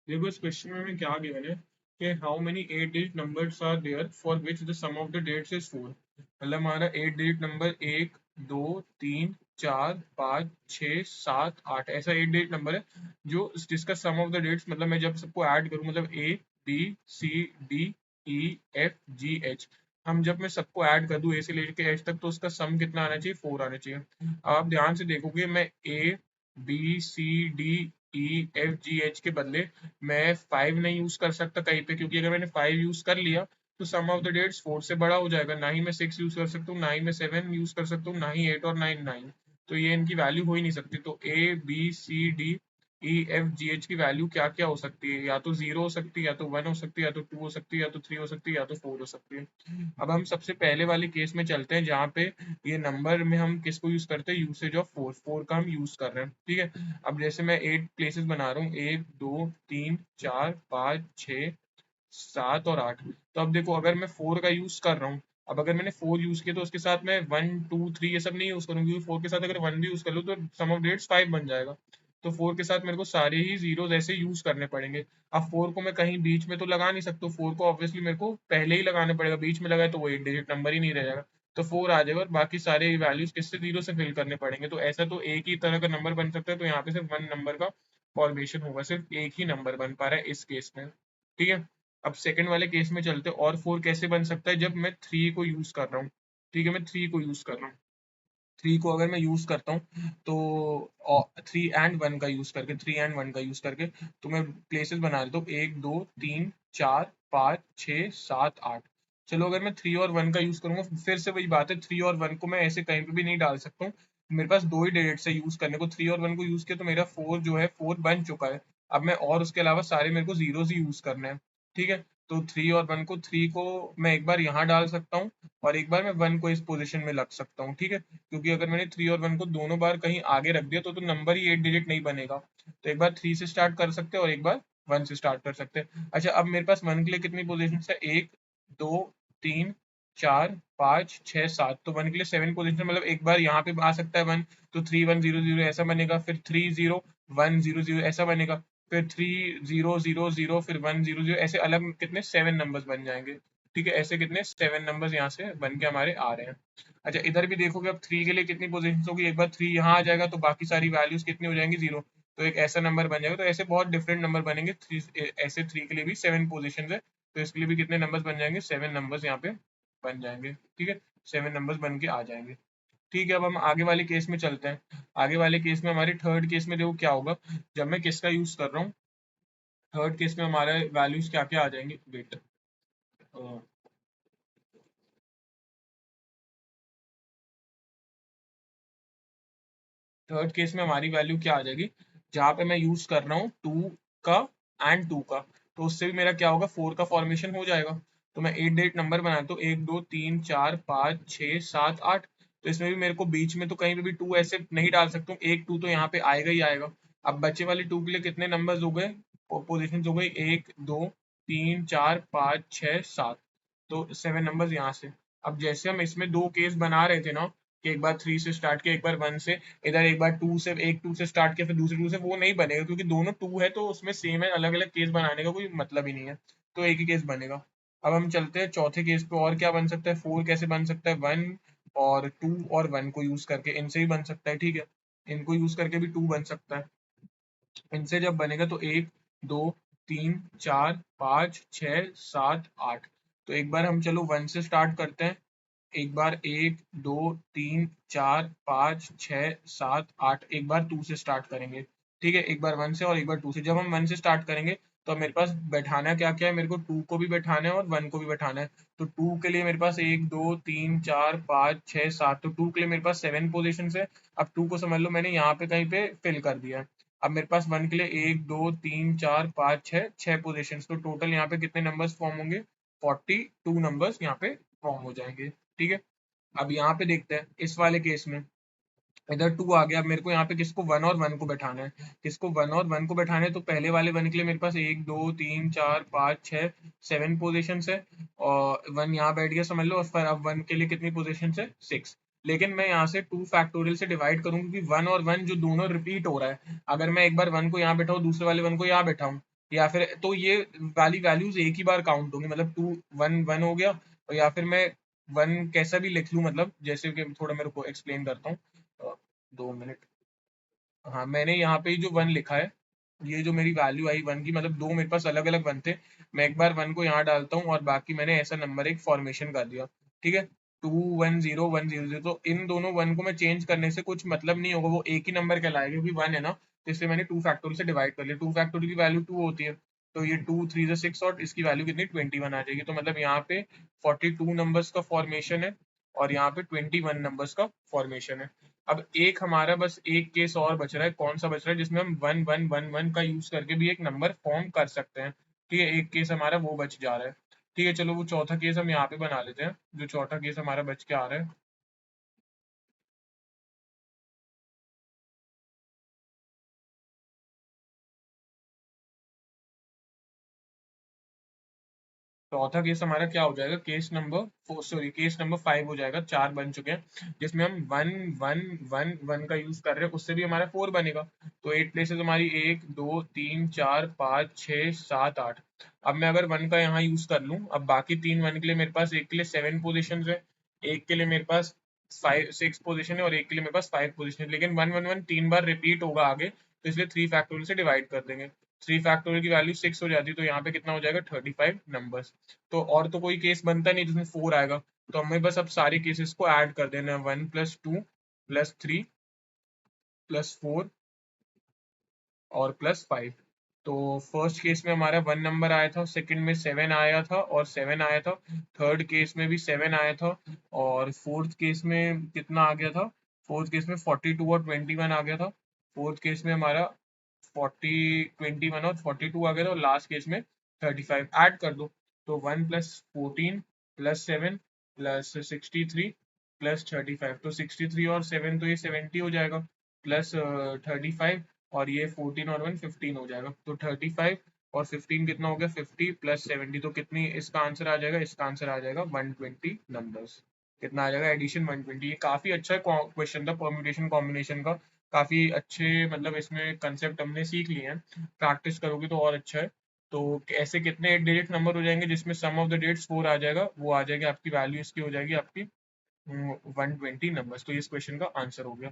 देखो इस क्वेश्चन में हमें क्या गिवन है कि how many 8 digit numbers are there for which the sum of the digits is 4। मतलब हमारा 8 डिजिट नंबर 1 2 3 4 5 6 7 8 ऐसा 8 डिजिट नंबर है जो जिसका सम ऑफ द डेट्स, मतलब मैं जब सबको ऐड करूं, मतलब A B C D E F G H, हम जब मैं सबको ऐड कर दूं ए से लेके एच तक, तो उसका सम कितना आना चाहिए? 4 आना चाहिए। अब आप ध्यान से देखोगे, मैं A B C D E F G H के बदले मैं 5 नहीं यूज कर सकता कहीं पे, क्योंकि अगर मैंने 5 यूज कर लिया तो सम ऑफ द डेट्स 4 से बड़ा हो जाएगा। ना ही मैं 6 यूज कर सकता हूँ, ना ही मैं 7 यूज कर सकता हूँ, ना ही 8 और 9 तो ये इनकी वैल्यू हो ही नहीं सकती। तो A B C D E F G H की वैल्यू क्या क्या हो सकती है? या तो 0 हो सकती है, या तो 1 हो सकती है, या तो 2 हो सकती है, या तो 3 हो सकती है, या तो 4 हो सकती है। अब हम सबसे पहले वाले केस में चलते हैं, जहाँ पे ये नंबर में हम किसको यूज करते हैं? यूसेज ऑफ 4, 4 का हम यूज कर रहे हैं, ठीक है। अब जैसे मैं 8 प्लेसेस बना रहा हूँ, 1 2 3 4 5 6 7 और 8। तो अब देखो, अगर मैं 4 का यूज कर रहा हूँ, अब अगर मैंने 4 यूज किया तो उसके साथ मैं 1 2 3 ये सब नहीं यूज करूंगी, क्योंकि 4 के साथ अगर 1 भी यूज कर लूँ तो सम ऑफ डेट्स 5 बन जाएगा। तो 4 के साथ मेरे को सारे ही जीरोस ऐसे यूज करने पड़ेंगे। अब 4 को मैं कहीं बीच में तो लगा नहीं सकता, 4 को ऑब्वियसली मेरे को पहले ही लगाना पड़ेगा, बीच में लगाए तो वो 8 डिजिट नंबर ही नहीं रह जाएगा। तो 4 आ जाएगा और बाकी सारे वैल्यूज किससे? 0 से फिल करने पड़ेंगे। तो ऐसा तो एक ही तरह का नंबर बन सकता है, तो यहाँ पे सिर्फ 1 नंबर का फॉर्मेशन होगा, सिर्फ एक ही नंबर बन पा रहा है इस केस में, ठीक है। अब सेकंड वाले केस में चलते हैं, और 4 कैसे बन सकता है? जब मैं 3 को यूज कर रहा हूँ, ठीक है, मैं 3 को यूज कर रहा हूँ। 3 को अगर मैं यूज करता हूँ तो 3 एंड 1 का यूज करके तो मैं प्लेसेस बना लेता हूँ, 1 2 3 4 5 6 7 8। चलो, अगर मैं 3 और 1 का यूज करूंगा, फिर से वही बात है, 3 और 1 को मैं ऐसे कहीं पे भी नहीं डाल सकता हूँ। मेरे पास दो ही डिजिट है यूज करने को, 3 और 1 को यूज किया तो मेरा 4 जो है 4 बन चुका है। अब मैं और उसके अलावा सारे मेरे को जीरो ही यूज करने हैं, ठीक है। तो 3 मैं एक बार यहाँ डाल सकता हूँ, और एक बार मैं 1 को इस पोजिशन में लग सकता हूँ, ठीक है। क्योंकि अगर मैंने 3 और 1 को दोनों बार कहीं आगे रख दिया तो नंबर ही 8 डिजिट नहीं बनेगा। तो एक बार 3 से स्टार्ट कर सकते हैं और एक बार 1 से स्टार्ट कर सकते हैं। अच्छा, अब मेरे पास 1 के लिए कितनी पोजिशन है? 1 2 3 4 5 6 7। तो 1 के लिए 7 पोजिशन, मतलब एक बार यहाँ पे आ सकता है 1, तो 3 1 0 0 ऐसा बनेगा, फिर 3 0 1 0 0 ऐसा बनेगा, फिर 3 0 0 0, फिर 1 0 0, ऐसे अलग कितने 7 नंबर्स बन जाएंगे, ठीक है। ऐसे कितने 7 नंबर्स यहाँ से बन के हमारे आ रहे हैं। अच्छा, इधर भी देखोगे, अब 3 के लिए कितनी पोजीशन होगी? एक बार 3 यहाँ आ जाएगा तो बाकी सारी वैल्यूज कितनी हो जाएंगी? 0। तो एक ऐसा नंबर बन जाएगा। तो ऐसे बहुत डिफरेंट नंबर बनेंगे। 3 ऐसे 3 के लिए भी 7 पोजीशन है, तो इसके लिए भी कितने नंबर्स बन जाएंगे? 7 नंबर्स यहाँ पे बन जाएंगे, ठीक है। 7 नंबर्स बन के आ जाएंगे, ठीक है। अब हम आगे वाले केस में चलते हैं। आगे वाले केस में, हमारे थर्ड केस में देखो क्या होगा। जब मैं किसका यूज कर रहा हूँ, थर्ड केस में हमारे वैल्यूज क्या क्या आ जाएंगे? वेट, थर्ड केस में हमारी वैल्यू क्या आ जाएगी? जहां पे मैं यूज कर रहा हूँ 2 का एंड 2 का, तो उससे भी मेरा क्या होगा? 4 का फॉर्मेशन हो जाएगा। तो मैं 8 डिजिट नंबर बनाता हूँ, 1 2 3 4 5 6 7 8। तो इसमें भी मेरे को बीच में तो कहीं पे भी 2 ऐसे नहीं डाल सकता हूँ, एक 2 तो यहाँ पे आएगा ही आएगा। अब बचे वाले 2 के लिए कितने नंबर्स हो गए? पोजिशन हो गई, 1 2 3 4 5 6 7। तो 7 नंबर्स यहाँ से। अब जैसे हम इसमें दो केस बना रहे थे ना, कि एक बार 3 से स्टार्ट किया, एक बार 1 से, इधर एक बार 2 से स्टार्ट किया, फिर दूसरे 2 से, वो नहीं बनेगा, क्योंकि दोनों 2 है तो उसमें सेम है, अलग अलग केस बनाने का कोई मतलब ही नहीं है। तो एक ही केस बनेगा। अब हम चलते हैं चौथे केस पे, और क्या बन सकता है? 4 कैसे बन सकता है? 1 और 2 और 1 को यूज करके इनसे ही बन सकता है, ठीक है। इनको यूज करके भी 2 बन सकता है। इनसे जब बनेगा तो 1 2 3 4 5 6 7 8। तो एक बार हम चलो 1 से स्टार्ट करते हैं। एक बार 1 2 3 4 5 6 7 8, एक बार 2 से स्टार्ट करेंगे, ठीक है। एक बार 1 से और एक बार 2 से। जब हम 1 से स्टार्ट करेंगे तो अब मेरे पास बैठाना क्या क्या है? मेरे को 2 को भी बैठाना है और 1 को भी बैठाना है। तो 2 के लिए मेरे पास 1 2 3 4 5 6 7, तो 2 के लिए मेरे पास 7 पोजिशन है। अब 2 को समझ लो मैंने यहाँ पे कहीं पे फिल कर दिया है। अब मेरे पास 1 के लिए 1 2 3 4 5 6 पोजिशन, तो टोटल यहाँ पे कितने नंबर्स फॉर्म होंगे? 42 नंबर्स यहाँ पे फॉर्म हो जाएंगे, ठीक है। अब यहाँ पे देखते हैं इस वाले केस में, इधर 2 आ गया। अब मेरे को यहाँ पे किसको? 1 और 1 को बैठाना है। किसको? 1 और 1 को बैठाना है। तो पहले वाले 1 के लिए मेरे पास 1 2 3 4 5 6 7 पोजिशन है, और 1 यहाँ बैठ गया समझ लो। और फिर अब 1 के लिए कितनी पोजिशन है? 6। लेकिन मैं यहाँ से 2 फैक्टोरियल से डिवाइड करूंगा, क्योंकि 1 और 1 जो दोनों रिपीट हो रहा है। अगर मैं एक बार 1 को यहाँ बैठाऊँ, दूसरे वाले 1 को यहाँ बैठाऊँ, या फिर तो ये वाली वैल्यूज एक ही बार काउंट होंगी, मतलब 2 1 1 हो गया, और या फिर मैं 1 कैसा भी लिख लूँ, मतलब जैसे कि थोड़ा मेरे को एक्सप्लेन करता हूँ। 2 मिनट। हाँ, मैंने यहाँ पे जो 1 लिखा है, ये जो मेरी वैल्यू आई 1 की, मतलब दो मेरे पास अलग अलग 1 थे। मैं एक बार 1 को यहाँ डालता हूँ और बाकी मैंने ऐसा नंबर एक फॉर्मेशन कर दिया। ठीक है, 2 1 0 1 0 0। तो इन दोनों 1 को मैं चेंज करने से कुछ मतलब नहीं होगा, वो एक ही नंबर कहलाएगा क्योंकि 1 है ना, तो इसलिए मैंने 2 फैक्टोरियल से डिवाइड कर लिया। 2 फैक्टोरियल की वैल्यू 2 होती है, तो ये 2 3 6 और इसकी वैल्यू कितनी 21 आ जाएगी। तो मतलब यहाँ पे 42 नंबर्स का फॉर्मेशन है और यहाँ पे 21 नंबर्स का फॉर्मेशन है। अब एक हमारा बस एक केस और बच रहा है, कौन सा बच रहा है, जिसमें हम 1 1 1 1 का यूज करके भी एक नंबर फॉर्म कर सकते हैं। ठीक है, एक केस हमारा वो बच जा रहा है। ठीक है, चलो वो चौथा केस हम यहाँ पे बना लेते हैं, जो चौथा केस हमारा बच के आ रहा है। चौथा केस हमारा क्या हो जाएगा, case number 4, sorry case number 5 हो जाएगा। चार बन चुके हैं, जिसमें हम 1 1 1 1 का यूज कर रहे हैं, उससे भी हमारा 4 बनेगा। तो 8 प्लेसेस हमारी 1 2 3 4 5 6 7 8। अब मैं अगर 1 का यहाँ यूज कर लूँ, अब बाकी तीन 1 के लिए मेरे पास, एक के लिए 7 पोजिशन है, एक के लिए मेरे पास 5 6 पोजिशन है, और एक के लिए मेरे पास 5 पोजिशन है। लेकिन 1 1 1 तीन बार रिपीट होगा आगे, तो इसलिए 3 फैक्टोरियल से डिवाइड कर देंगे। 3 फैक्टोरियल की वैल्यू 6 हो जाती है, तो यहाँ पे कितना हो जाएगा 35 नंबर्स। तो और तो कोई केस बनता नहीं जिसमें 4 आएगा, तो हमें बस अब सारे केसेस को ऐड कर देना है, 1 + 2 + 3 + 4 और +5। तो फर्स्ट केस में हमारा 1 नंबर आया था, सेकंड में 7 आया था और 7 आया था, थर्ड केस में भी 7 आया था, और फोर्थ केस में कितना आ गया था, फोर्थ केस में 42 और 21 आ गया था। फोर्थ केस में हमारा 42 आ गया था, और लास्ट केस में 35 ऐड कर दो। तो 1 + 14 + 7 + 63 + 35, तो 63 और 7 तो ये 70 हो जाएगा, प्लस 35, और ये 14 और 1 15 हो जाएगा। तो 35 और 15 कितना हो गया, 50 + 70, तो कितनी इसका आंसर आ जाएगा, इसका आंसर आ जाएगा 120 नंबर्स। कितना आ जाएगा, एडिशन 120। ये काफी अच्छा क्वेश्चन था परम्यूटेशन कॉम्बिनेशन का, काफी अच्छे, मतलब इसमें कंसेप्ट हमने सीख लिए हैं, प्रैक्टिस करोगे तो और अच्छा है। तो ऐसे कितने 8 डिजिट नंबर हो जाएंगे जिसमें सम ऑफ द डिजिट्स 4 आ जाएगा, वो आ जाएगी आपकी वैल्यू, इसकी हो जाएगी आपकी 120 नंबर्स। तो इस क्वेश्चन का आंसर हो गया।